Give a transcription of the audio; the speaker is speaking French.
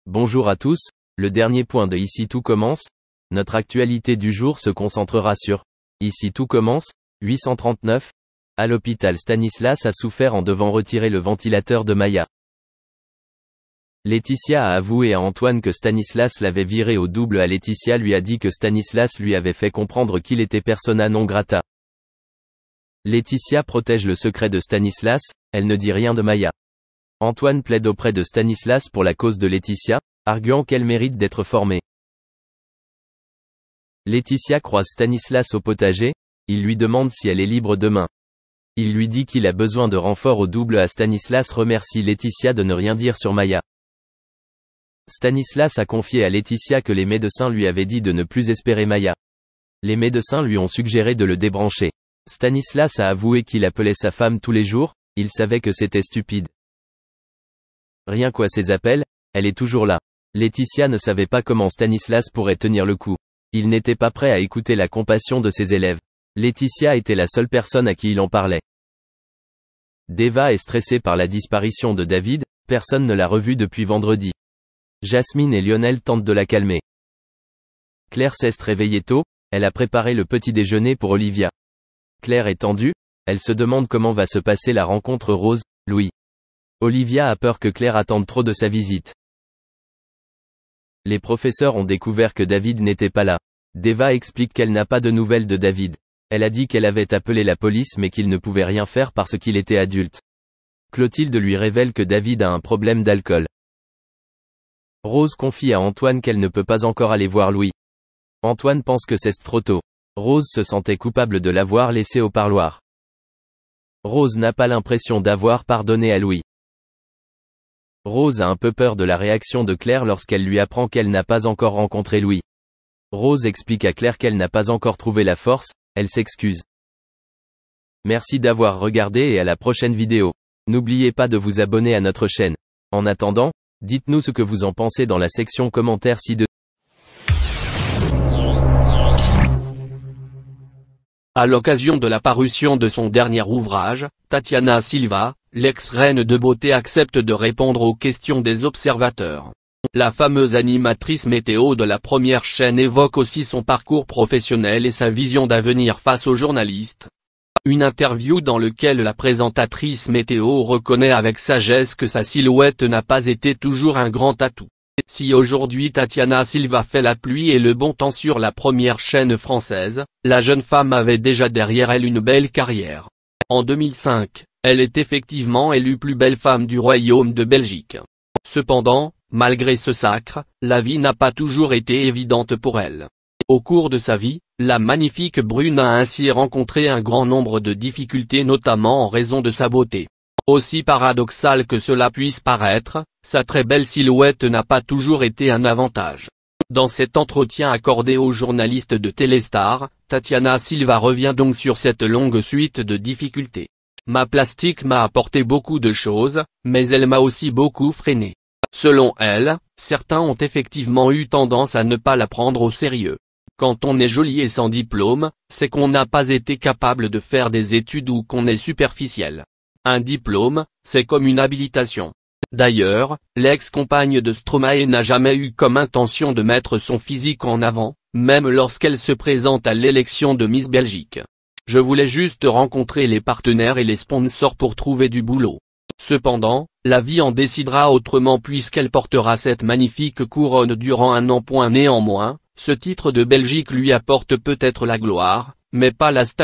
Bonjour à tous, le dernier point de Ici tout commence. Notre actualité du jour se concentrera sur Ici tout commence, 839. À l'hôpital Stanislas a souffert en devant retirer le ventilateur de Maya. Laetitia a avoué à Antoine que Stanislas l'avait viré au double. Laetitia lui a dit que Stanislas lui avait fait comprendre qu'il était persona non grata. Laetitia protège le secret de Stanislas, elle ne dit rien de Maya. Antoine plaide auprès de Stanislas pour la cause de Laetitia, arguant qu'elle mérite d'être formée. Laetitia croise Stanislas au potager, il lui demande si elle est libre demain. Il lui dit qu'il a besoin de renfort au double. Stanislas remercie Laetitia de ne rien dire sur Maya. Stanislas a confié à Laetitia que les médecins lui avaient dit de ne plus espérer Maya. Les médecins lui ont suggéré de le débrancher. Stanislas a avoué qu'il appelait sa femme tous les jours, il savait que c'était stupide. Rien qu'à ses appels, elle est toujours là. Laetitia ne savait pas comment Stanislas pourrait tenir le coup. Il n'était pas prêt à écouter la compassion de ses élèves. Laetitia était la seule personne à qui il en parlait. Deva est stressée par la disparition de David, personne ne l'a revu depuis vendredi. Jasmine et Lionel tentent de la calmer. Claire s'est réveillée tôt, elle a préparé le petit déjeuner pour Olivia. Claire est tendue, elle se demande comment va se passer la rencontre Rose, Louis. Olivia a peur que Claire attende trop de sa visite. Les professeurs ont découvert que David n'était pas là. Deva explique qu'elle n'a pas de nouvelles de David. Elle a dit qu'elle avait appelé la police mais qu'il ne pouvait rien faire parce qu'il était adulte. Clotilde lui révèle que David a un problème d'alcool. Rose confie à Antoine qu'elle ne peut pas encore aller voir Louis. Antoine pense que c'est trop tôt. Rose se sentait coupable de l'avoir laissé au parloir. Rose n'a pas l'impression d'avoir pardonné à Louis. Rose a un peu peur de la réaction de Claire lorsqu'elle lui apprend qu'elle n'a pas encore rencontré Louis. Rose explique à Claire qu'elle n'a pas encore trouvé la force, elle s'excuse. Merci d'avoir regardé et à la prochaine vidéo. N'oubliez pas de vous abonner à notre chaîne. En attendant, dites-nous ce que vous en pensez dans la section commentaires ci-dessous. À l'occasion de la parution de son dernier ouvrage, Tatiana Silva, l'ex-reine de beauté accepte de répondre aux questions des observateurs. La fameuse animatrice météo de la première chaîne évoque aussi son parcours professionnel et sa vision d'avenir face aux journalistes. Une interview dans laquelle la présentatrice météo reconnaît avec sagesse que sa silhouette n'a pas été toujours un grand atout. Si aujourd'hui Tatiana Silva fait la pluie et le bon temps sur la première chaîne française, la jeune femme avait déjà derrière elle une belle carrière. En 2005, elle est effectivement élue plus belle femme du royaume de Belgique. Cependant, malgré ce sacre, la vie n'a pas toujours été évidente pour elle. Au cours de sa vie, la magnifique brune a ainsi rencontré un grand nombre de difficultés notamment en raison de sa beauté. Aussi paradoxal que cela puisse paraître, sa très belle silhouette n'a pas toujours été un avantage. Dans cet entretien accordé aux journalistes de Téléstar, Tatiana Silva revient donc sur cette longue suite de difficultés. Ma plastique m'a apporté beaucoup de choses, mais elle m'a aussi beaucoup freiné. Selon elle, certains ont effectivement eu tendance à ne pas la prendre au sérieux. Quand on est jolie et sans diplôme, c'est qu'on n'a pas été capable de faire des études ou qu'on est superficiel. Un diplôme, c'est comme une habilitation. D'ailleurs, l'ex-compagne de Stromae n'a jamais eu comme intention de mettre son physique en avant, même lorsqu'elle se présente à l'élection de Miss Belgique. Je voulais juste rencontrer les partenaires et les sponsors pour trouver du boulot. Cependant, la vie en décidera autrement puisqu'elle portera cette magnifique couronne durant un an. Néanmoins, ce titre de Belgique lui apporte peut-être la gloire, mais pas la stabilité.